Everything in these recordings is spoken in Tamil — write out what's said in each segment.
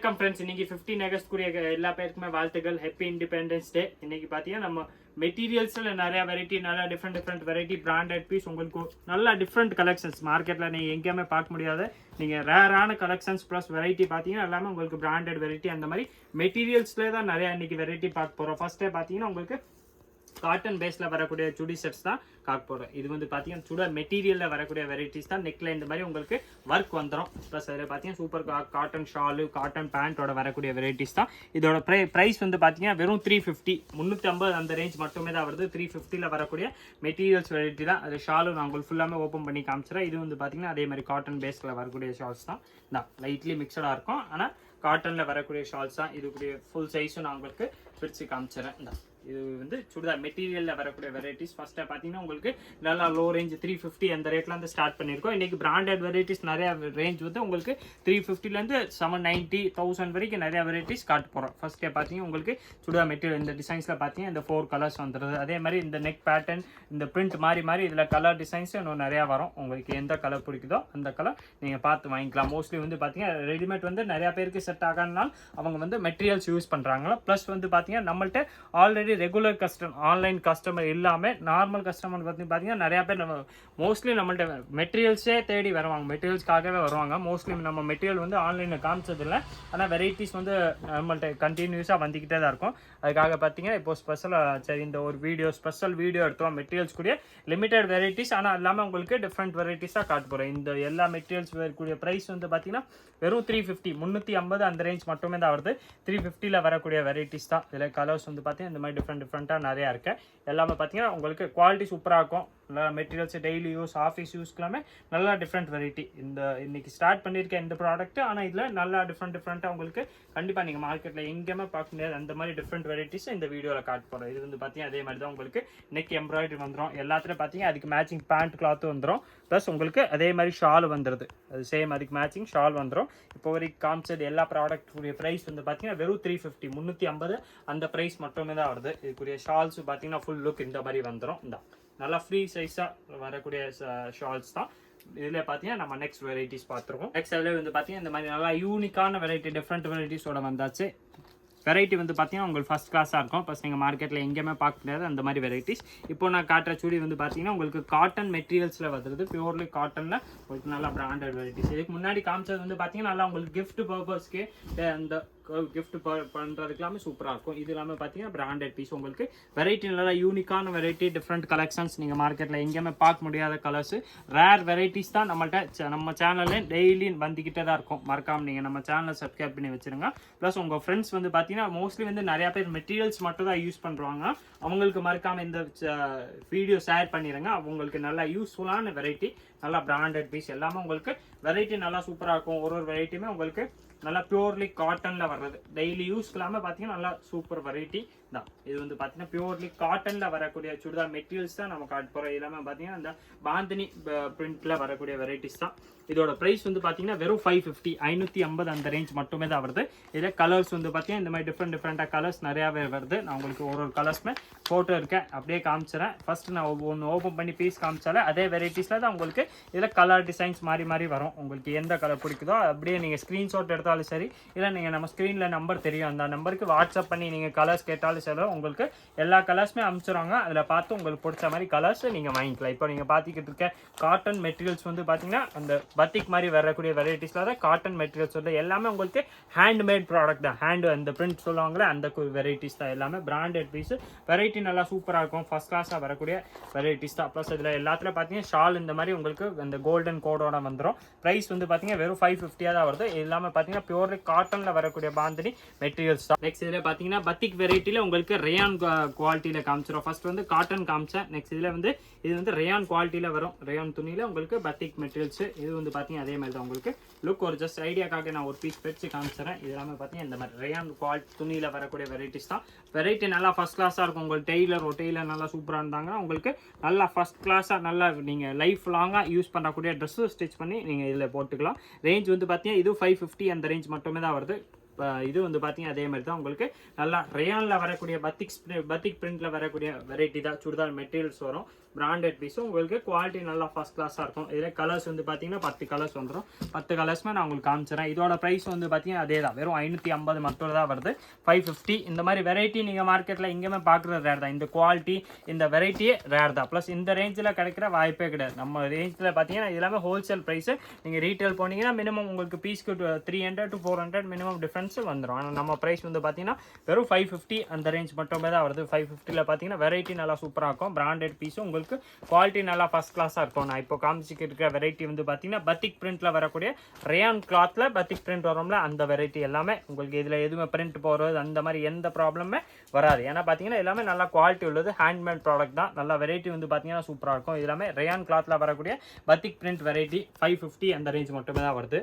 வணக்கம் ஃப்ரெண்ட்ஸ். இன்னைக்கு 15 ஆகஸ்ட் கூடிய எல்லா பேருக்குமே வாழ்த்துக்கள். Happy independence day. இன்னைக்கு பார்த்தீங்கன்னா நம்ம மெட்டீரியல்ஸ்ல நிறைய வெரைட்டி, நல்லா டிஃப்ரெண்ட் வெரைட்டி பிராண்டட் பீஸ் உங்களுக்கு நல்லா டிஃப்ரெண்ட் கலெக்ஷன்ஸ் மார்க்கெட்ல நீங்க எங்கேயுமே பார்க்க முடியாத நீங்க ரேரான கலெக்ஷன்ஸ் ப்ளஸ் வெரைட்டி பார்த்தீங்கன்னா எல்லாமே உங்களுக்கு பிராண்டட் வெரைட்டி. அந்த மாதிரி மெட்டீரியல்ஸ்ல தான் நிறைய இன்னைக்கு வெரைட்டி பார்க்க போறோம். ஃபர்ஸ்டே பார்த்தீங்கன்னா உங்களுக்கு காட்டன் பேஸ்ல வரக்கூடிய சுடி செட்ஸ் தான் பார்க்க போறோம். இது வந்து பார்த்தீங்கன்னா சுட மெட்டீரியல்ல வரக்கூடிய வெரைட்டிஸ் தான். நெக்ல இந்த மாதிரி உங்களுக்கு ஒர்க் வந்துடும். ப்ளஸ் அதில் பார்த்தீங்கன்னா சூப்பர் காட்டன் ஷாலு, காட்டன் பேண்டோட வரக்கூடிய வெரைட்டிஸ் தான். இதோட ப்ரைஸ் வந்து பார்த்தீங்கன்னா வெறும் 350 350 அந்த ரேஞ்ச் மட்டுமே தான் வருது. 350ல வரக்கூடிய மெட்டீரியல்ஸ் வெரைட்டி தான். அது ஷாலு நான் உங்களுக்கு ஃபுல்லாமே ஓப்பன் பண்ணி காமிச்சிடறேன். இது வந்து பார்த்தீங்கன்னா அதே மாதிரி காட்டன் பேஸ்ல வரக்கூடிய ஷால்ஸ் தான். லைட்லி மிக்சடாக இருக்கும், ஆனால் காட்டன்ல வரக்கூடிய ஷால்ஸ் தான். இதுக்குரிய ஃபுல் சைஸும் நான் உங்களுக்கு பிரித்து காமிச்சிடறேன். இது வந்து சுடிதார் மெட்டீரியல்ல வரக்கூடிய வெரைட்டிஸ். ஃபர்ஸ்ட் பார்த்தீங்கன்னா உங்களுக்கு நல்லா லோ ரேஞ்ச் 350 அந்த ரேட்ல இருந்து ஸ்டார்ட் பண்ணியிருக்கோம். இன்னைக்கு பிராண்டட் வெரைட்டிஸ் நிறைய ரேஞ்ச் வந்து உங்களுக்கு 350லேருந்து 790 1000 வரைக்கும் நிறைய வெரைட்டிஸ் காட்ட போகிறோம். ஃபர்ஸ்டே பார்த்தீங்கன்னா உங்களுக்கு சுடிதார் மெட்டீரியல் இந்த டிசைன்ஸில் பார்த்தீங்கன்னா இந்த 4 கலர்ஸ் வந்துடுது. அதே மாதிரி இந்த நெக் பேட்டர்ன், இந்த பிரிண்ட் மாறி இதில் கலர் டிசைன்ஸ் இன்னும் நிறையா வரும். உங்களுக்கு எந்த கலர் பிடிக்குதோ அந்த கலர் நீங்கள் பார்த்து வாங்கிக்கலாம். மோஸ்ட்லி வந்து பார்த்தீங்கன்னா ரெடிமேட் வந்து நிறையா பேருக்கு செட் ஆகாதனால அவங்க வந்து மெட்டீரியல்ஸ் யூஸ் பண்ணுறாங்களா. ப்ளஸ் வந்து பார்த்தீங்கன்னா நம்மள்ட்ட already regular customer, online customer இல்லாமல் நார்மல் கஸ்டமர் பார்த்தீங்கன்னா நிறையா பேர் நம்ம மோஸ்ட்லி நம்மள்ட்ட மெட்டீரியல்ஸே தேடி வருவாங்க, மெட்டீரியல்ஸ்க்காகவே வருவாங்க. மோஸ்ட்லி நம்ம மெட்டீரியல் வந்து ஆன்லைனில் காமிச்சதில்லை, ஆனால் வெரைட்டிஸ் வந்து நம்மள்ட்ட கண்டினியூஸாக வந்துக்கிட்டே தான் இருக்கும். அதுக்காக பார்த்தீங்கன்னா இப்போ ஸ்பெஷலாக சரி இந்த ஒரு ஸ்பெஷல் வீடியோ எடுத்தோம். மெட்டீரியல்ஸ் கூடிய லிமிடெட் வெரைட்டிஸ், ஆனால் எல்லாமே உங்களுக்கு டிஃப்ரெண்ட் வெரைட்டிஸாக காட்ட போகிறேன். இந்த எல்லா மெட்டீரியல்ஸ் கூடிய ப்ரைஸ் வந்து பார்த்தீங்கன்னா வெறும் 350 350 அந்த ரேஞ்ச் மட்டுமே தான் வருது. 350ல வரக்கூடிய வெரைட்டிஸ் தான். இதில் கலர்ஸ் வந்து பார்த்தீங்கன்னா இந்த மாதிரி டிஃப்ரெண்ட்டாக நிறையா இருக்கு. எல்லாமே பார்த்தீங்கன்னா உங்களுக்கு குவாலிட்டி சூப்பராக இருக்கும். நல்லா மெட்டீரியல்ஸ் டெய்லி யூஸ், ஆஃபீஸ் யூஸ்க்கெல்லாமே நல்லா டிஃப்ரெண்ட் வெரைட்டி. இன்னைக்கு ஸ்டார்ட் பண்ணியிருக்கேன் இந்த ப்ராடக்ட், ஆனால் இதில் நல்லா டிஃப்ரெண்ட்டாக உங்களுக்கு கண்டிப்பாக நீங்கள் மார்க்கெட்டில் எங்கேயுமே பார்க்க முடியாது அந்த மாதிரி டிஃப்ரெண்ட் வெரைட்டிஸ் இந்த வீடியோவில் காட்ட போகிறோம். இது வந்து பார்த்தீங்கன்னா அதே மாதிரி தான் உங்களுக்கு நெக் எம்ப்ராய்டரி வந்துடும். எல்லாத்துலேயும் பார்த்தீங்கன்னா அதுக்கு மேட்சிங் பேண்ட் கிளாத்து வந்துடும். ப்ளஸ் உங்களுக்கு அதே மாதிரி ஷால் வந்துடுது. அது சேம் அதுக்கு மேட்சிங் ஷால் வந்துடும். இப்போ வரைக்கும் காமிச்சது எல்லா ப்ராடக்ட்டுடைய ப்ரைஸ் வந்து பார்த்தீங்கன்னா வெறும் 350 350 அந்த ப்ரைஸ் மட்டுமே தான் வருது. இதுக்குரிய ஷால்ஸ் பார்த்தீங்கன்னா ஃபுல் லுக் இந்த மாதிரி வந்துடும். நல்லா ஃப்ரீ சைஸாக வரக்கூடிய ஷால்ஸ் தான். இதில் பார்த்தீங்கன்னா நம்ம நெக்ஸ்ட் வெரைட்டிஸ் பார்த்துருக்கோம். நெக்ஸ்ட் அதில் வந்து பார்த்தீங்கன்னா இந்த மாதிரி நல்லா யூனிக்கான வெரைட்டி, டிஃப்ரெண்ட் வெரைட்டிஸோட வந்தாச்சு. வெரைட்டி வந்து பார்த்தீங்கன்னா உங்களுக்கு ஃபஸ்ட் கிளாஸாக இருக்கும். ப்ளஸ் நீங்கள் மார்க்கெட்டில் எங்கேயுமே பார்க்க முடியாது அந்த மாதிரி வெரைட்டிஸ். இப்போ நான் காட்டுற சுடி வந்து பார்த்தீங்கன்னா உங்களுக்கு காட்டன் மெட்டீரியல்ஸில் வருது. பியூர்லி காட்டனில் உங்களுக்கு நல்லா பிராண்டட் வெரைட்டிஸ். இதுக்கு முன்னாடி காமிச்சது வந்து பார்த்தீங்கன்னா நல்லா உங்களுக்கு கிஃப்ட் பர்பஸ்க்கு அந்த கிஃப்ட் பண்ணுறதுக்கெல்லாமே சூப்பராக இருக்கும். இது எல்லாமே பார்த்தீங்கன்னா பிராண்டட் பீஸ். உங்களுக்கு வெரைட்டி நல்லா யூனிக்கான வெரைட்டி, டிஃப்ரெண்ட் கலெக்ஷன்ஸ் நீங்கள் மார்க்கெட்டில் எங்கேயுமே பார்க்க முடியாத கலர்ஸ், ரேர் வெரைட்டிஸ் தான் நம்மள்ட்ட நம்ம சேனல்ல டெய்லி வந்துக்கிட்டே தான் இருக்கும். மறக்காமல் நீங்கள் நம்ம சேனலை சப்ஸ்கிரைப் பண்ணி வச்சுருங்க. ப்ளஸ் உங்கள் ஃப்ரெண்ட்ஸ் வந்து பார்த்தீங்கன்னா மோஸ்ட்லி வந்து நிறையா பேர் மெட்டீரியல்ஸ் மட்டும் தான் யூஸ் பண்ணுறாங்க. அவங்களுக்கு மறக்காமல் இந்த வீடியோ ஷேர் பண்ணிடுங்க. அவங்களுக்கு நல்லா யூஸ்ஃபுல்லான வெரைட்டி, நல்லா பிராண்டட் பீஸ் எல்லாமே உங்களுக்கு வெரைட்டி நல்லா சூப்பராக இருக்கும். ஒரு வெரைட்டியுமே உங்களுக்கு நல்லா பியூர்லி காட்டனில் வர்றது. டெய்லி யூஸ்க்கு இல்லாமல் பார்த்தீங்கன்னா நல்லா சூப்பர் வெரைட்டி தான். இது வந்து பார்த்தீங்கன்னா பியூர்லி காட்டனில் வரக்கூடிய சுடிதார் மெட்டீரியல்ஸ் தான் நம்ம காட்ட போகிறோம். எல்லாமே பார்த்தீங்கன்னா இந்த பாந்தினி பிரிண்டில் வரக்கூடிய வெரைட்டிஸ் தான். இதோட ப்ரைஸ் வந்து பார்த்தீங்கன்னா வெறும் 550 550 அந்த ரேஞ்ச் மட்டுமே தான் வருது. இதில் கலர்ஸ் வந்து பார்த்தீங்கன்னா இந்த மாதிரி டிஃப்ரெண்ட்டாக கலர்ஸ் நிறையாவே வருது. நான் உங்களுக்கு ஒரு கலர்ஸ்மே ஃபோட்டோ இருக்கேன், அப்படியே காமிச்சிடறேன். ஃபர்ஸ்ட் நான் ஒன்று ஓப்பன் பண்ணி பீஸ் காமிச்சாலே அதே வெரைட்டிஸில் தான் உங்களுக்கு இதில் கலர் டிசைன்ஸ் மாறி வரும். உங்களுக்கு எந்த கலர் பிடிக்குதோ அப்படியே நீங்கள் ஸ்க்ரீன்ஷாட் எடுத்தாலும் சரி, இல்லை நீங்கள் நம்ம ஸ்க்ரீனில் நம்பர் தெரியும், அந்த நம்பருக்கு வாட்ஸ்அப் பண்ணி நீங்கள் கலர்ஸ் கேட்டாலும் சரி, உங்களுக்கு எல்லா கலர்ஸுமே அனுப்பிச்சிடுவாங்க. அதில் பார்த்து உங்களுக்கு பிடிச்ச மாதிரி கலர்ஸ் நீங்கள் வாங்கிக்கலாம். இப்போ நீங்கள் பார்த்துக்கிட்டு இருக்க காட்டன் மெட்டீரியல்ஸ் வந்து பார்த்தீங்கன்னா அந்த பத்திக் மாதிரி வரக்கூடிய வெரைட்டிஸில் தான் காட்டன் மெட்டீரியல்ஸ் வந்து எல்லாமே உங்களுக்கு ஹேண்ட்மேட் ப்ராடக்ட் தான். அந்த பிரிண்ட் சொல்லுவாங்களே அந்த வெரைட்டிஸ் தான். எல்லாமே பிராண்டட் பீஸ். வெரைட்டி நல்லா சூப்பராக இருக்கும். ஃபர்ஸ்ட் கிளாஸாக வரக்கூடிய வெரைட்டிஸ் தான். ப்ளஸ் இதில் எல்லாத்துல பார்த்தீங்கன்னா ஷால் இந்த மாதிரி உங்களுக்கு அந்த கோல்டன் கோடோட வந்துடும். ப்ரைஸ் வந்து பார்த்தீங்கன்னா வெறும் 550 தான் வருது. இது எல்லாமே பார்த்தீங்கன்னா பியூர்லி காட்டனில் வரக்கூடிய பாந்தினி மெட்டீரியல்ஸ் தான். நெக்ஸ்ட் இதில் பார்த்தீங்கன்னா பத்திக் வெரைட்டியில் உங்களுக்கு ரேயான் குவாலிட்டியில் காமிச்சிடும். ஃபர்ஸ்ட் வந்து காட்டன் காமிச்சேன். நெக்ஸ்ட் இதில் வந்து இது வந்து ரேயான் குவாலிட்டியில் வரும். ரேயான் துணியில் உங்களுக்கு பத்திக் மெட்டீரியல்ஸ். இது வந்து பார்த்தீங்கன்னா அதே மாதிரி தான் உங்களுக்கு லுக். ஒரு ஜஸ்ட் ஐடியாக்காக நான் ஒரு பீஸ் பிரித்து காமிச்சிடறேன். இது எல்லாமே பார்த்தீங்கன்னா இந்த மாதிரி ரேயான் குவாலிட்டி துணியில் வரக்கூடிய வெரைட்டிஸ் தான். வெரைட்டி நல்லா ஃபர்ஸ்ட் கிளாஸாக இருக்கும். உங்களுக்கு டெய்லர் நல்லா சூப்பராக இருந்தாங்கன்னா உங்களுக்கு நல்லா ஃபர்ஸ்ட் கிளாஸாக நல்லா நீங்கள் லைஃப் லாங்காக யூஸ் பண்ணக்கூடிய ட்ரெஸ்ஸு ஸ்டிச் பண்ணி நீங்கள் இதில் போட்டுக்கலாம். ரேஞ்ச் வந்து பார்த்தீங்கன்னா இது 550 அந்த ரேஞ்ச் மட்டுமே தான் வருது. இது வந்து பார்த்தீங்கன்னா அதே மாதிரி தான் உங்களுக்கு நல்லா ரேயானில் வரக்கூடிய பத்திக் பிரிண்டில் வரக்கூடிய வெரைட்டி தான் சுடிதார் மெட்டீரியல்ஸ் வரும். பிராண்டட் பீஸும் உங்களுக்கு குவாலிட்டி நல்லா ஃபர்ஸ்ட் கிளாஸாக இருக்கும். இதில் கலர்ஸ் வந்து பார்த்தீங்கன்னா 10 கலர்ஸ் வந்துடும். 10 கலர்ஸ்மே நான் உங்களுக்கு காமிச்சிடறேன். இதோட ப்ரைஸ் வந்து பார்த்தீங்கன்னா அதே தான், வெறும் 550 மட்டும் தான் வருது. 550. இந்த மாதிரி வெரைட்டி நீங்கள் மார்க்கெட்டில் எங்கேயுமே பார்க்குறது ரேர் தான். இந்த குவாலிட்டி இந்த வெரைட்டியே ரேர் தான். ப்ளஸ் இந்த ரேஞ்சில் கிடைக்கிற வாய்ப்பே கிடையாது. நம்ம ரேஞ்சில் பார்த்தீங்கன்னா எல்லாமே ஹோல்சேல் ப்ரைஸு. நீங்கள் ரீட்டைல் போனீங்கன்னா மினிமம் உங்களுக்கு பீஸ்க்கு 300 to 400 மினிமம் டிஃப்ரென்ஸ் வந்துடும். ஆனால் நம்ம ப்ரைஸ் வந்து பார்த்தீங்கன்னா வெறும் 550 அந்த ரேஞ்ச் மட்டுமே தான் வருது. 550ல் பார்த்தீங்கன்னா வெரைட்டி நல்லா சூப்பராக இருக்கும். பிராண்டட் பீஸும் உங்களுக்கு குவாலிட்டி நல்லா ஃபர்ஸ்ட் கிளாஸாக இருக்கும். நான் இப்போ காமிச்சிக்கிட்டு இருக்கிற வெரைட்டி வந்து பார்த்தீங்கன்னா பத்திக் பிரிண்ட்டில் வரக்கூடிய ரேயான் கிளாத்தில் பத்திக் பிரிண்ட் வரும்ல அந்த வெரைட்டி எல்லாமே உங்களுக்கு இதில் எதுவுமே பிரிண்ட் போகிறது அந்த மாதிரி எந்த ப்ராப்ளமே வராது. ஏன்னா பார்த்தீங்கன்னா எல்லாமே நல்லா குவாலிட்டி உள்ளது, ஹேண்ட்மேட் ப்ராடக்ட் தான். நல்லா வெரைட்டி வந்து பார்த்தீங்கன்னா சூப்பராக இருக்கும். இது எல்லாமே ரேயான் கிளாத்தில் வரக்கூடிய பத்திக் பிரிண்ட் வெரைட்டி 550 அந்த ரேஞ்ச் மட்டுமே தான் வருது.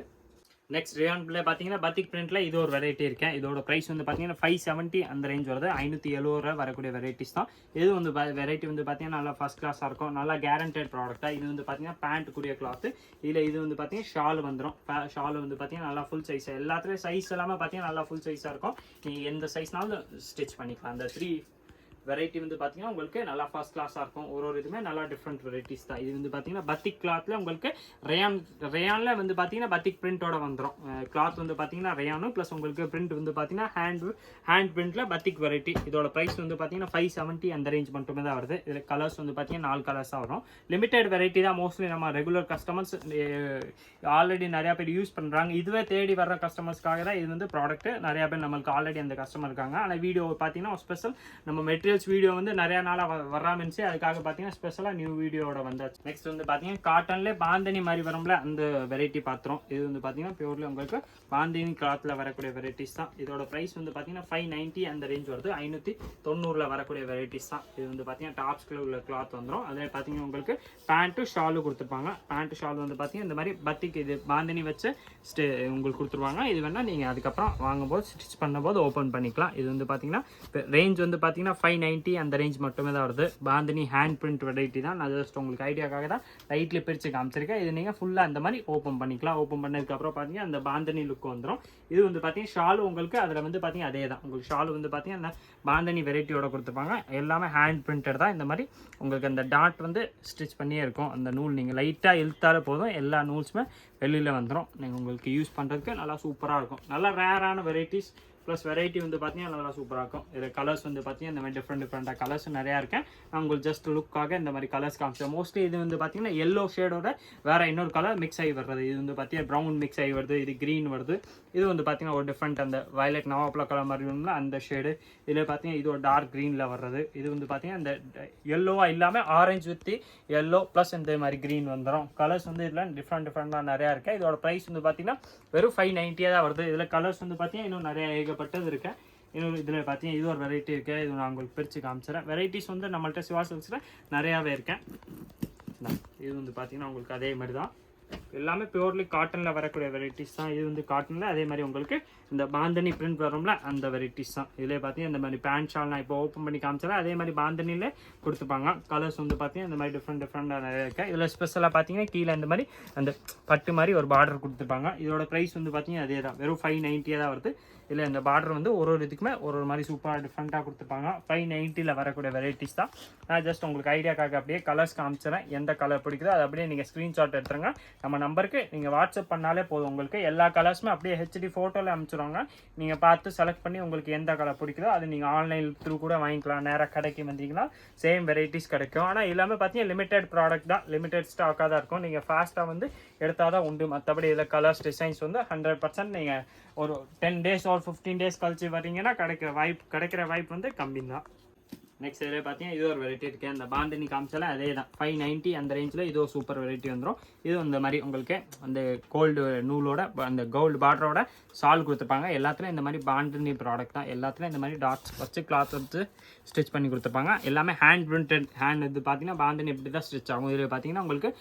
நெக்ஸ்ட் ரேயான்ல பார்த்தீங்கன்னா பத்திக் பிரிண்ட்ல இது ஒரு வெரைட்டி இருக்கேன். இதோட ப்ரைஸ் வந்து பார்த்தீங்கன்னா 570 அந்த ரேஞ்ச் வருது. 570 ரூபா வரக்கூடிய வெரைட்டிஸ் தான். இது வந்து வெரைட்டி வந்து பார்த்தீங்கன்னா நல்லா ஃபர்ஸ்ட் கிளாஸாக இருக்கும். நல்லா கேரண்டட் ப்ராடக்டாக. இது வந்து பார்த்தீங்கன்னா பேண்ட் கூடிய கிளாத். இதில் இது வந்து பார்த்தீங்கன்னா ஷால் வந்துடும். ஷால் வந்து பார்த்தீங்கன்னா நல்லா ஃபுல் சைஸ். எல்லாத்துலேயும் சைஸ் எல்லாமே பார்த்தீங்கன்னா நல்லா ஃபுல் சைஸாக இருக்கும். நீங்கள் எந்த சைஸ்னாலும் ஸ்டிச் பண்ணிக்கலாம். அந்த 3 வெரைட்டி வந்து பார்த்தீங்கன்னா உங்களுக்கு நல்லா ஃபர்ஸ்ட் கிளாஸாக இருக்கும். ஒரு இதுவுமே நல்லா டிஃப்ரெண்ட் வெரைட்டிஸ் தான். இது வந்து பார்த்தீங்கன்னா பத்திக் கிளாத்தில் உங்களுக்கு ரேயானில் வந்து பார்த்தீங்கன்னா பத்திக் பிரிண்டோட வந்துடும். கிளாத் வந்து பார்த்தீங்கன்னா ரேயானும் ப்ளஸ் உங்களுக்கு பிரிண்ட் வந்து பார்த்தீங்கன்னா ஹேண்ட் பிரிண்டில் பத்திக் வெரைட்டி. இதோட ப்ரைஸ் வந்து பார்த்தீங்கன்னா 570 அந்த ரேஞ்ச் மட்டுமே தான் வருது. இதில் கலர்ஸ் வந்து பார்த்தீங்கன்னா 4 கலர்ஸாக வரும். லிமிடெட் வெரைட்டி தான். மோஸ்ட்லி நம்ம ரெகுலர் கஸ்டமர்ஸ் ஆல்ரெடி நிறையா பேர் யூஸ் பண்ணுறாங்க. இதுவே தேடி வர்ற கஸ்டமர்ஸ்க்காக தான் இது வந்து ப்ராடக்ட். நிறையா பேர் நம்மளுக்கு ஆல்ரெடி அந்த கஸ்டமர் இருக்காங்க. ஆனால் வீடியோ பார்த்தீங்கன்னா ஸ்பெஷல் நம்ம மெட்டீரியல் வீடியோ வந்து நிறைய நாளாக வராமல் இருந்துச்சு. அதுக்காக பார்த்தீங்கன்னா ஸ்பெஷலாக நியூ வீடியோட வந்தாச்சு. நெக்ஸ்ட் வந்து பார்த்தீங்கன்னா காட்டன்ல பாந்தனி மாதிரி வரும்ல அந்த வெரைட்டி பார்த்துரும். இது வந்து பார்த்தீங்கன்னா பியூர்லி உங்களுக்கு பாந்தினி கிளாத்தில் வரக்கூடிய வெரைட்டிஸ் தான். இதோட ப்ரைஸ் வந்து பார்த்தீங்கன்னா 590 அந்த ரேஞ்ச் வருது. 590 வரக்கூடிய வெரைட்டிஸ் தான். இது வந்து பார்த்தீங்கன்னா டாப்ஸ்க்குள்ள உள்ள கிளாத் வந்துடும். அதில் பார்த்தீங்கன்னா உங்களுக்கு பேண்ட்டு ஷாலு கொடுத்துருப்பாங்க. பேண்ட்டு ஷால் வந்து பார்த்தீங்கன்னா இந்த மாதிரி பத்திக்கு இது பாந்தினி வச்சு உங்களுக்கு கொடுத்துருவாங்க. இது வேணால் நீங்கள் அதுக்கப்புறம் வாங்கும்போது ஸ்டிச் பண்ணும்போது ஓப்பன் பண்ணிக்கலாம். இது வந்து பார்த்தீங்கன்னா ரேஞ்ச் வந்து பார்த்தீங்கன்னா 590 அந்த ரேஞ்ச் மட்டுமே தான் வருது. பாந்தினி ஹேண்ட் பிரிண்ட் வெரைட்டி தான். நான் ஜஸ்ட் உங்களுக்கு ஐடியாக்காக தான் லைட்லி பிரித்து காமிச்சிருக்கேன். இது நீங்கள் ஃபுல்லாக அந்த மாதிரி ஓப்பன் பண்ணிக்கலாம். ஓப்பன் பண்ணதுக்கப்புறம் பார்த்தீங்கன்னா அந்த பாந்தினி லுக் வந்துடும். இது வந்து பார்த்தீங்கன்னா ஷாலு உங்களுக்கு அதில் வந்து பார்த்தீங்கன்னா அதே தான். உங்களுக்கு ஷாலு வந்து பார்த்தீங்கன்னா அந்த பாந்தினி வெரைட்டியோட கொடுத்துருப்பாங்க. எல்லாமே ஹேண்ட் பிரிண்டட் தான். இந்த மாதிரி உங்களுக்கு அந்த டாட் வந்து ஸ்டிச் பண்ணியே இருக்கும். அந்த நூல் நீங்கள் லைட்டாக இழுத்தாலே போதும் எல்லா நூல்ஸுமே வெளியில் வந்துடும். நீங்கள் உங்களுக்கு யூஸ் பண்ணுறதுக்கு நல்லா சூப்பராக இருக்கும். நல்லா ரேரான வெரைட்டிஸ் ப்ளஸ் வெரைட்டி வந்து பார்த்தீங்கன்னா நல்லா சூப்பராக இருக்கும். இதில் கலர்ஸ் வந்து பார்த்தீங்கன்னா இந்த மாதிரி டிஃப்ரெண்ட்டாக கலர்ஸ் நிறையா இருக்கேன். நான் உங்களுக்கு ஜஸ்ட் லுக்காக இந்த மாதிரி கலர்ஸ் காமிச்சேன். மோஸ்ட்லி இது வந்து பார்த்தீங்கன்னா எல்லோ ஷேடோட வேறு இன்னொரு கலர் மிக்ஸ் ஆகி வர்றது. இது வந்து பார்த்தீங்கன்னா ப்ரௌன் மிக்ஸ் ஆகி வருது. இது க்ரீன் வருது. இது வந்து பார்த்தீங்கன்னா ஒரு டிஃப்ரெண்ட் அந்த வயலட் நவாப்ளா கலர் மாதிரி வேணும்னா அந்த ஷேடு. இதில் பார்த்தீங்கன்னா இது ஒரு டார்க் க்ரீனில் வர்றது. இது வந்து பார்த்தீங்கன்னா இந்த எல்லோவாக இல்லாமல் ஆரஞ்சு வித் எல்லோ ப்ளஸ் இந்த மாதிரி க்ரீன் வந்துடும். கலர்ஸ் வந்து இதில் டிஃப்ரெண்ட்டாக நிறையா இருக்குது. இதோட ப்ரைஸ் வந்து பார்த்தீங்கன்னா வெறும் 590 தான் வருது. இதில் கலர்ஸ் வந்து பார்த்தீங்கன்னா இன்னும் நிறைய ஏகப்பட்டது இருக்கேன். இன்னொரு இதில் பார்த்தீங்கன்னா இது ஒரு வெரைட்டி இருக்குது. இது நான் உங்களுக்கு பிரித்து காமிச்சிடறேன். வெரைட்டிஸ் வந்து நம்மள்ட்ட சிவா சில்க்ஸில் நிறையாவே இருக்கேன். இது வந்து பார்த்தீங்கன்னா உங்களுக்கு அதே மாதிரி தான். எல்லாமே பியூர்லி காட்டனில் வரக்கூடிய வெரைட்டிஸ் தான். இது வந்து காட்டனில் அதே மாதிரி உங்களுக்கு இந்த பாந்தனி பிரிண்ட் வரும்ல அந்த வெரைட்டிஸ் தான். இதிலே பார்த்தீங்கன்னா இந்த மாதிரி பேண்ட் ஷால் நான் இப்போ ஓப்பன் பண்ணி காமிச்சேன். அதே மாதிரி பாந்தனிலே கொடுத்துப்பாங்க. கலர்ஸ் வந்து பார்த்தீங்கன்னா இந்த மாதிரி டிஃப்ரெண்ட்டாக நிறைய இருக்குது. இதில் ஸ்பெஷலாக பார்த்தீங்கன்னா கீழே இந்த மாதிரி அந்த பட்டு மாதிரி ஒரு பார்டர் கொடுத்துருப்பாங்க. இதோட ப்ரைஸ் வந்து பார்த்தீங்கன்னா அதே தான், வெறும் 590 தான் வருது. இல்லை இந்த பார்டர் வந்து ஒரு இதுக்குமே ஒரு மாதிரி சூப்பராக டிஃப்ரெண்ட்டாக கொடுத்துருப்பாங்க. 590 வரக்கூடிய வெரைட்டிஸ் தான். நான் ஜஸ்ட் உங்களுக்கு ஐடியாக்காக அப்படியே கலர்ஸ் காமிச்சிடறேன். எந்த கலர் பிடிக்குதோ அதை அப்படியே நீங்கள் ஸ்க்ரீன்ஷாட் எடுத்துருங்க. நம்ம நம்பருக்கு நீங்கள் வாட்ஸ்அப் பண்ணாலே போதும். உங்களுக்கு எல்லா கலர்ஸுமே அப்படியே ஹெச்டி ஃபோட்டோவில் அனுப்பிச்சிடுவாங்க. நீங்கள் பார்த்து செலக்ட் பண்ணி உங்களுக்கு எந்த கலர் பிடிக்குதோ அது நீங்கள் ஆன்லைன் த்ரூ கூட வாங்கிக்கலாம். நேராக கடைக்கு வந்தீங்கன்னா சேம் வெரைட்டிஸ் கிடைக்கும். ஆனால் எல்லாமே பார்த்தீங்கன்னா லிமிடெட் ப்ராடக்ட் தான், லிமிடெட் ஸ்டாக்காக தான் இருக்கும். நீங்கள் ஃபாஸ்ட்டாக வந்து எடுத்தால் தான் உண்டு. மற்றபடி இதில் கலர்ஸ் டிசைன்ஸ் வந்து 100% நீங்கள் ஒரு 10 days or 15 days கழிச்சு வரீங்கன்னா கிடைக்கிற வாய்ப்பு வந்து கம்மி தான். நெக்ஸ்ட் இதில் பார்த்தீங்கன்னா இது ஒரு வெரைட்டி இருக்குது. அந்த பாந்தினி காமிச்சால அதே தான் 590 அந்த ரேஞ்சில் இது ஒரு சூப்பர் வெரைட்டி வந்துடும். இது இந்த மாதிரி உங்களுக்கு அந்த கோல்டு நூலோட அந்த கோல்டு பார்டரோட சால் கொடுத்துருப்பாங்க. எல்லாத்துலேயும் இந்த மாதிரி பாந்தினி ப்ராடக்ட் தான். எல்லாத்துலேயும் இந்த மாதிரி டாட்ஸ் வச்சு கிளாத் வச்சு ஸ்டிச் பண்ணி கொடுத்துருப்பாங்க. எல்லாமே ஹேண்ட் பிரிண்டட். ஹேண்ட் இது பார்த்தீங்கன்னா பாந்தினி இப்படி தான் ஸ்டிச் ஆகும். இதில் பார்த்தீங்கன்னா உங்களுக்கு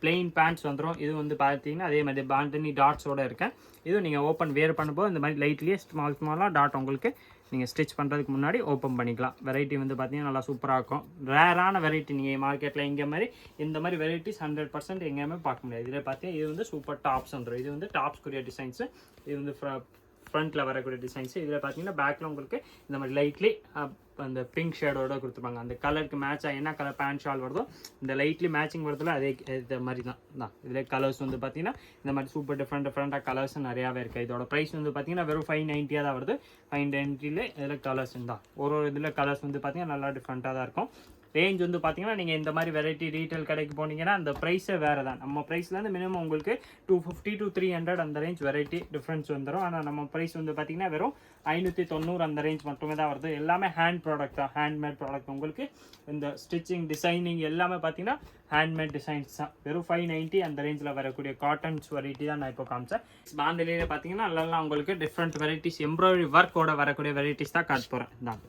பிளெயின் பேண்ட்ஸ் வந்துடும். இது வந்து பார்த்தீங்கன்னா அதே மாதிரி பாந்தினி டாட்ஸோடு இருக்கேன். இது நீங்கள் ஓப்பன் வேர் பண்ணும்போது இந்த மாதிரி லைட்லேயே ஸ்மாலாக டாட் உங்களுக்கு நீங்கள் ஸ்டிச் பண்ணுறதுக்கு முன்னாடி ஓப்பன் பண்ணிக்கலாம். வெரைட்டி வந்து பார்த்தீங்கன்னா நல்லா சூப்பராக இருக்கும். ரேரான வெரைட்டி நீங்கள் மார்க்கெட்டில் இங்கே மாதிரி இந்த மாதிரி வெரைட்டிஸ் 100% எங்கேயுமே பார்க்க முடியாது. இதில் பார்த்தீங்கன்னா இது வந்து சூப்பர் டாப்ஸ் வந்துடும். இது வந்து டாப்ஸ் குரிய டிசைன்ஸு. இது வந்து ஃப்ரண்ட்டில் வரக்கூடிய டிசைன்ஸ். இதில் பார்த்தீங்கன்னா பேக்கில் உங்களுக்கு இந்த மாதிரி லைட்லி அந்த பிங்க் ஷேடோட கொடுத்துருப்பாங்க. அந்த கலருக்கு மேட்சாக என்ன கலர் பேண்ட் ஷால் வருதோ இந்த லைட்லி மேட்சிங் வருதுல அதே இது மாதிரி தான். இதில் கலர்ஸ் வந்து பார்த்தீங்கன்னா இந்த மாதிரி சூப்பர் டிஃப்ரெண்ட்டாக கலர்ஸ் நிறையாவே இருக்குது. இதோட ப்ரைஸ் வந்து பார்த்தீங்கன்னா வெறும் 590 தான் வருது. 590 இதில் கலர்ஸ் தான். ஒரு இதில் கலர்ஸ் வந்து பார்த்தீங்கன்னா நல்லா டிஃப்ரெண்ட்டாக தான் இருக்கும். ரேஞ்ச் வந்து பார்த்தீங்கன்னா நீங்கள் இந்த மாதிரி வெரைட்டி ரீட்டைல் கடைக்கு போனீங்கன்னா அந்த ப்ரைஸே வேறு தான். நம்ம ப்ரைஸ்லேருந்து மினிமம் உங்களுக்கு 250 to 300 அந்த ரேஞ்ச் வெரைட்டி டிஃப்ரென்ஸ் வந்துடும். ஆனால் நம்ம ப்ரைஸ் வந்து பார்த்தீங்கன்னா வெறும் 590 அந்த ரேஞ்ச் மட்டுமே தான் வருது. எல்லாமே ஹேண்ட் ப்ராடக்ட் தான், ஹேண்ட்மேட் ப்ராடக்ட். உங்களுக்கு இந்த ஸ்டிச்சிங் டிசைனிங் எல்லாமே பார்த்தீங்கன்னா ஹேண்ட்மேட் டிசைன்ஸ் தான். வெறும் 590 அந்த ரேஞ்சில் வரக்கூடிய காட்டன்ஸ் வெரைட்டி தான் நான் இப்போ காமிச்சேன். பாந்தினியில் பார்த்தீங்கன்னா நல்லா உங்களுக்கு டிஃப்ரெண்ட் வெரைட்டிஸ் எம்ப்ராய்டரி ஒர்க்கோட வரக்கூடிய வெரைட்டிஸ் தான் காட்ட போகிறேன். தான்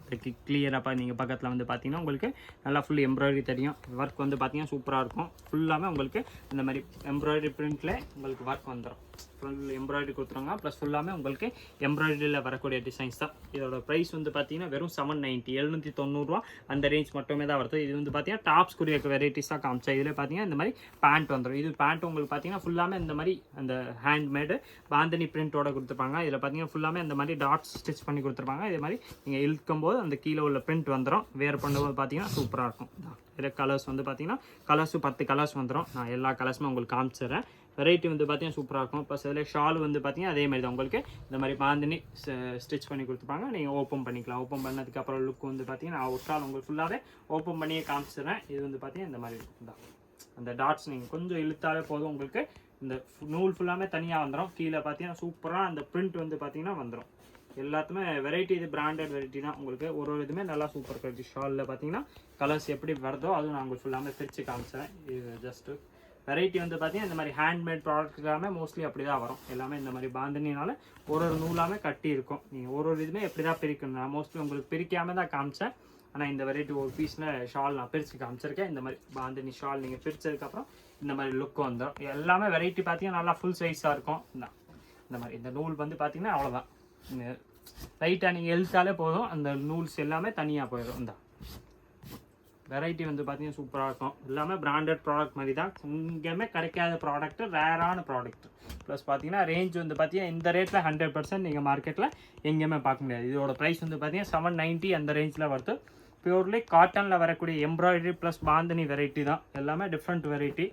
கிளியராக நீங்கள் பக்கத்தில் வந்து பார்த்தீங்கன்னா உங்களுக்கு நல்லா ஃபுல் எம்ப்ராய்டரி தெரியும். ஒர்க் வந்து பார்த்தீங்கன்னா சூப்பராக இருக்கும். ஃபுல்லாமே உங்களுக்கு இந்த மாதிரி எம்ப்ராய்டரி பிரிண்ட்ல உங்களுக்கு ஒர்க் வந்துடும். ஃபுல் எம்ப்ராய்டரி கொடுத்துருவாங்க. ப்ளஸ் ஃபுல்லாமே உங்களுக்கு எம்ப்ராய்டரியில் வரக்கூடிய டிசைன்ஸ் தான். இதோட ப்ரைஸ் வந்து பார்த்தீங்கன்னா வெறும் 790 790 அந்த ரேஞ்ச் மட்டுமே தான் வருது. இது வந்து பார்த்தீங்கன்னா டாப்ஸ்க்குரிய வெரைட்டிஸ் தான் காமிச்சேன். இதில் பார்த்தீங்கன்னா இந்த மாதிரி பேண்ட் வந்துடும். இது பேண்ட் உங்களுக்கு பார்த்தீங்கன்னா ஃபுல்லாமே இந்த மாதிரி அந்த ஹேண்ட்மேடு பாந்தனி பிரிண்டோட கொடுத்துருப்பாங்க. இதில் பார்த்தீங்கன்னா ஃபுல்லாமே இந்த மாதிரி டாட்ஸ் ஸ்டிச் பண்ணி கொடுத்துருப்பாங்க. இதே மாதிரி நீங்கள் இழுக்கும் போது அந்த கீழே உள்ள பிரிண்ட் வந்துடும். வேர் பண்ணும்போது பார்த்தீங்கன்னா சூப்பராக இருக்கும். இதில் கலர்ஸ் வந்து பார்த்தீங்கன்னா கலர்ஸு 10 கலர்ஸ் வந்துடும். நான் எல்லா கலர்ஸுமே உங்களுக்கு காமிச்சிடுறேன். வெரைட்டி வந்து பார்த்தீங்கன்னா சூப்பராக இருக்கும். ப்ளஸ் அதில் ஷால் வந்து பார்த்தீங்கன்னா அதே மாதிரி தான் உங்களுக்கு இந்த மாதிரி பாந்தினி ஸ்டிச் பண்ணி கொடுத்துருப்பாங்க. நீங்கள் ஓப்பன் பண்ணிக்கலாம். ஓப்பன் பண்ணதுக்கப்புறம் லுக் வந்து பார்த்தீங்கன்னா ஒரு ஷால் உங்களுக்கு ஃபுல்லாகவே ஓப்பன் பண்ணியே காமிச்சிடுறேன். இது வந்து பார்த்தீங்கன்னா இந்த மாதிரி தான். அந்த டாட்ஸ் நீங்கள் கொஞ்சம் இழுத்தாலே போதும். உங்களுக்கு இந்த நூல் ஃபுல்லாமே தனியாக வந்துடும். கீழே பார்த்தீங்கன்னா சூப்பராக அந்த பிரிண்ட் வந்து பார்த்தீங்கன்னா வந்துடும். எல்லாத்துமே வெரைட்டி, இது பிராண்டட் வெரைட்டி தான். உங்களுக்கு ஒரு இதுவுமே நல்லா சூப்பர் குவாலிட்டி. ஷாலில் பார்த்தீங்கன்னா கலர்ஸ் எப்படி வருதோ அதுவும் நான் உங்களுக்கு ஃபுல்லாமே பிரித்து காமிச்சேன். இது ஜஸ்ட்டு வெரைட்டி வந்து பார்த்தீங்கன்னா இந்த மாதிரி ஹேண்ட்மேட் ப்ராடக்ட் எல்லாமே மோஸ்ட்லி அப்படி தான் வரும். எல்லாமே இந்த மாதிரி பாந்தினினால ஒரு நூலாமே கட்டி இருக்கும். நீங்கள் ஒரு இதுவுமே எப்படி தான் பிரிக்கணும். நான் மோஸ்ட்லி உங்களுக்கு பிரிக்காமல் தான் காமிச்சேன். ஆனால் இந்த வெரைட்டி ஒரு பீஸில் ஷால் நான் பிரித்து காமிச்சிருக்கேன். இந்த மாதிரி பாந்தினி ஷால் நீங்கள் பிரித்ததுக்கப்புறம் இந்த மாதிரி லுக் வந்துடும். எல்லாமே வெரைட்டி பார்த்தீங்கன்னா நல்லா ஃபுல் சைஸாக இருக்கும். இந்த மாதிரி இந்த நூல் வந்து பார்த்தீங்கன்னா அவ்வளோதான். லைட்டாக நீங்கள் எழுத்தாலே போதும். அந்த நூல்ஸ் எல்லாமே தனியாக போயிடும். இந்த வெரைட்டி வந்து பார்த்தீங்கன்னா சூப்பராக இருக்கும். எல்லாமே பிராண்டட் ப்ராடக்ட் மாதிரி தான். எங்கேயுமே கிடைக்காத ப்ராடக்ட்டு, ரேரான ப்ராடக்ட். ப்ளஸ் பார்த்தீங்கன்னா ரேஞ்ச் வந்து பார்த்தீங்கன்னா இந்த ரேட்டில் 100% நீங்கள் மார்க்கெட்டில் எங்கேயுமே பார்க்க முடியாது. இதோட ப்ரைஸ் வந்து பார்த்தீங்கன்னா 790 அந்த ரேஞ்சில் வருது. பியூர்லி காட்டனில் வரக்கூடிய எம்ப்ராய்டரி ப்ளஸ் பாந்தினி வெரைட்டி தான். எல்லாமே டிஃப்ரெண்ட் வெரைட்டி.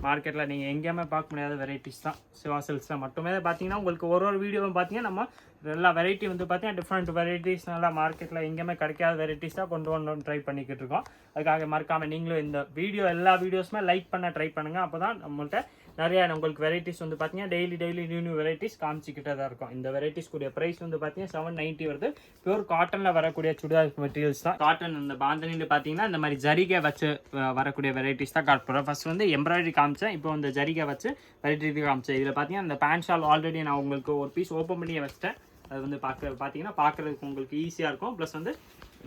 மார்க்கெட்டில் நீங்கள் எங்கேயுமே பார்க்க முடியாத வெரைட்டிஸ் தான். சிவா சில்க்ஸில் மட்டுமே பார்த்தீங்கன்னா உங்களுக்கு ஒரு வீடியோவும் பார்த்தீங்கன்னா நம்ம எல்லா வெரைட்டி வந்து பார்த்தீங்கன்னா டிஃப்ரெண்ட் வெரைட்டிஸ் நல்லா மார்க்கெட்டில் எங்கேயுமே கிடைக்காத வெரைட்டிஸ் தான் கொண்டு ட்ரை பண்ணிக்கிட்டு இருக்கோம். அதுக்காக மறக்காமல் நீங்களும் இந்த வீடியோ எல்லா வீடியோஸுமே லைக் பண்ண ட்ரை பண்ணுங்கள். அப்போ தான் நம்மள்கிட்ட நிறையா உங்களுக்கு வெரைட்டிஸ் வந்து பார்த்தீங்கன்னா டெய்லி நியூ வெரைட்டிஸ் காமிச்சிக்கிட்டே தான் இருக்கும். இந்த வெரைட்டிஸ்க்குரிய ப்ரைஸ் வந்து பார்த்தீங்கன்னா 790 வருது. பியூர் காட்டனில் வரக்கூடிய சுடிதார் மெட்டீரியல்ஸ் தான். காட்டன் இந்த பாந்தனியில் பார்த்தீங்கன்னா இந்த மாதிரி ஜரிகை வச்சு வரக்கூடிய வெரைட்டிஸ் தான் காட்டுறோம். ஃபர்ஸ்ட் வந்து எம்ப்ராய்டரி காமிச்சேன். இப்போ இந்த ஜரிகை வச்சு வெரைட்டி காமிச்சேன். இதில் பார்த்தீங்கன்னா இந்த பேண்ட் ஷால் ஆல்ரெடி நான் உங்களுக்கு ஒரு பீஸ் ஓப்பன் பண்ணி வச்சிட்டேன். அது வந்து பார்க்குறதுக்கு உங்களுக்கு ஈஸியாக இருக்கும். ப்ளஸ் வந்து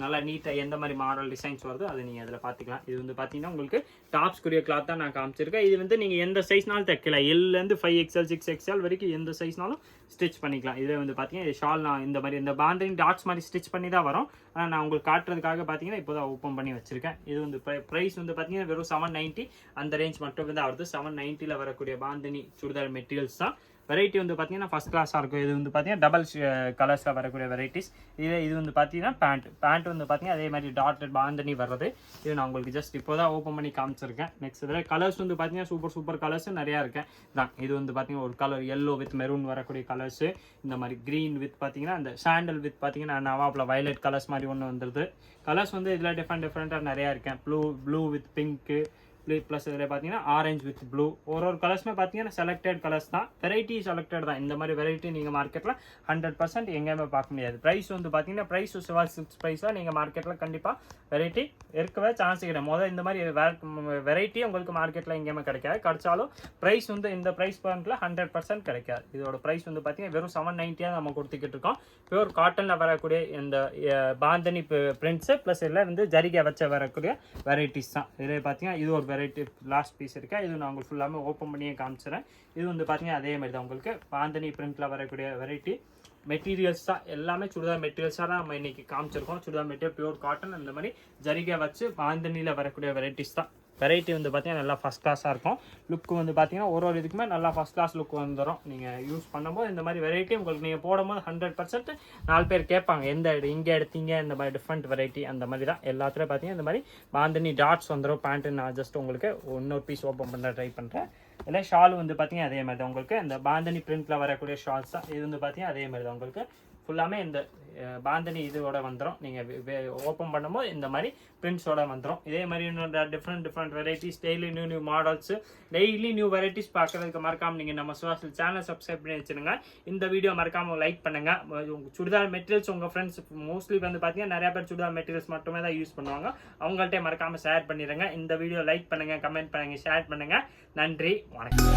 நல்லா நீட்டாக எந்த மாதிரி மாடல் டிசைன்ஸ் வருதோ அதை நீங்கள் அதில் பார்த்துக்கலாம். இது வந்து பார்த்தீங்கன்னா உங்களுக்கு டாப்ஸ்க்குரிய கிளாத் தான் நான் காமிச்சிருக்கேன். இது வந்து நீங்கள் எந்த சைஸ்னாலும் தைக்கலாம். எல்லேருந்து 5XL 6XL வரைக்கும் எந்த சைஸ்னாலும் ஸ்டிச் பண்ணிக்கலாம். இதில் வந்து பார்த்தீங்கன்னா இது ஷால் நான் இந்த மாதிரி இந்த பாந்தினி டாட்ஸ் மாதிரி ஸ்டிச் பண்ணி தான் வரும். ஆனால் நான் உங்களுக்கு காட்டுறதுக்காக பார்த்தீங்கன்னா இப்போ தான் ஓப்பன் பண்ணி வச்சிருக்கேன். இது வந்து ப்ரைஸ் வந்து பார்த்தீங்கன்னா வெறும் 790 அந்த ரேஞ்ச் மட்டும் தான் வருது. 790 வரக்கூடிய பாந்தினி சுடிதார் மெட்டீரியல்ஸ் தான். வெரைட்டி வந்து பார்த்தீங்கன்னா ஃபஸ்ட் கிளாஸாக இருக்கும். இது வந்து பார்த்தீங்கன்னா டபுள் கலர்ஸில் வரக்கூடிய வெரைட்டிஸ். இது வந்து பார்த்தீங்கன்னா பேண்ட் வந்து பார்த்தீங்கன்னா அதே மாதிரி டாட்டட் பாந்தனி வர்றது. இது நான் உங்களுக்கு ஜஸ்ட் இப்போ தான் ஓப்பன் பண்ணி காமிச்சிருக்கேன். நெக்ஸ்ட் இதில் கலர்ஸ் வந்து பார்த்தீங்கன்னா சூப்பர் கலர்ஸ் நிறையா இருக்கேன் தான். இது வந்து பார்த்தீங்கன்னா ஒரு கலர் எல்லோ வித் மெரூன் வரக்கூடிய கலர்ஸு. இந்த மாதிரி க்ரீன் வித் பார்த்தீங்கன்னா அந்த சாண்டல் வித் பார்த்தீங்கன்னா நவாப்பில் வயலட் கலர்ஸ் மாதிரி ஒன்று வந்துடுது. கலர்ஸ் வந்து இதில் டிஃப்ரெண்ட்டாக நிறையா இருக்கேன். ப்ளூ வித் பிங்க்கு ப்ளஸ் இதில் பார்த்தீங்கன்னா ஆரஞ்ச் வித் ப்ளூ. ஒரு கலர்ஸுமே பார்த்தீங்கன்னா செலக்டட் கலர்ஸ் தான். வெரைட்டி செலக்டட் தான். இந்த மாதிரி வெரைட்டி நீங்கள் மார்க்கெட்டில் 100% எங்கேயுமே பார்க்க முடியாது. ப்ரைஸ் வந்து பார்த்தீங்கன்னா ப்ரைஸ் சிவா சில்க்ஸ் ப்ரைஸாக நீங்கள் மார்க்கெட்டில் கண்டிப்பாக வெரைட்டி இருக்கவே சான்ஸ் கிடையாது. இந்த மாதிரி வெரைட்டி உங்களுக்கு மார்க்கெட்டில் எங்கேயுமே கிடைக்காது. கிடைச்சாலும் ப்ரைஸ் வந்து இந்த ப்ரைஸ் பாயிண்ட்டில் 100% கிடைக்காது. இதோட ப்ரைஸ் வந்து பார்த்தீங்கன்னா வெறும் 790 நம்ம கொடுத்துக்கிட்டு இருக்கோம். பியூர் காட்டனில் வரக்கூடிய இந்த பாந்தனி பிரிண்ட்ஸு ப்ளஸ் இதில் வந்து ஜரிகை வச்ச வரக்கூடிய வெரைட்டிஸ் தான். இதில் பார்த்தீங்கன்னா இது ஒரு வெரைட்டி லாஸ்ட் பீஸ் இருக்கா. இது நான் உங்களுக்கு ஃபுல்லாமே ஓப்பன் பண்ணியே காமிச்சிடறேன். இது வந்து பார்த்தீங்கன்னா அதே மாதிரி தான் உங்களுக்கு பாந்தனி பிரிண்ட்டில் வரக்கூடிய வெரைட்டி மெட்டீரியல்ஸ் தான். எல்லாமே சுடிதார் மெட்டீரியல்ஸாக தான் நம்ம இன்றைக்கி காமிச்சிருக்கோம். சுடிதார் மெட்டீரியல் பியூர் காட்டன் அந்த மாதிரி ஜரிகை வச்சு பாந்தனியில் வரக்கூடிய வெரைட்டிஸ் தான். வெரைட்டி வந்து பார்த்தீங்கன்னா நல்லா ஃபஸ்ட் கிளாஸாக இருக்கும். லுக்கு வந்து பார்த்தீங்கன்னா ஒரு இதுக்குமே நல்லா ஃபஸ்ட் கிளாஸ் லுக் வந்துடும். நீங்கள் யூஸ் பண்ணும்போது இந்த மாதிரி வெரைட்டி உங்களுக்கு நீங்கள் போடும்போது 100% 4 பேர் கேட்பாங்க எந்த இங்கே எடுத்தீங்க, இந்த மாதிரி டிஃப்ரெண்ட் வெரைட்டி அந்த மாதிரி தான் எல்லாத்துலேயும் பார்த்தீங்கன்னா இந்த மாதிரி பாந்தனி டாட்ஸ் வந்துடும். பேண்ட்டு நான் ஜஸ்ட் உங்களுக்கு இன்னொரு பீஸ் ஓப்பன் பண்ண ட்ரை பண்ணுறேன். இல்லை ஷால் வந்து பார்த்தீங்கன்னா அதே மாதிரி தான் உங்களுக்கு இந்த பாந்தனி பிரிண்டில் வரக்கூடிய ஷால்ஸ் தான். இது வந்து பார்த்தீங்கன்னா அதே மாதிரி தான் உங்களுக்கு ஃபுல்லாமே இந்த பாந்தனி இதோட வந்துடும். நீங்கள் ஓப்பன் பண்ணும்போது இந்த மாதிரி பிரிண்ட்ஸோட வந்துடும். இதே மாதிரி இன்னொரு different varieties daily new models daily new varieties பார்க்குறதுக்கு மறக்காமல் நீங்கள் நம்ம சுவாசல் சேனல் சப்ஸ்கிரைப் பண்ணி வச்சுருங்க. இந்த வீடியோ மறக்காமல் லைக் பண்ணுங்கள். உங்கள் சுடிதார் மெட்டீரியல்ஸ் உங்கள் ஃப்ரெண்ட்ஸ் மோஸ்ட்லி வந்து பார்த்தீங்கன்னா நிறையா பேர் சுடிதார் மெட்டீரியல்ஸ் மட்டுமே தான் யூஸ் பண்ணுவாங்க. அவங்கள்ட்ட மறக்காமல் ஷேர் பண்ணிடுங்க. இந்த வீடியோ லைக் பண்ணுங்கள், கமெண்ட் பண்ணுங்கள், ஷேர் பண்ணுங்கள். நன்றி, வணக்கம்.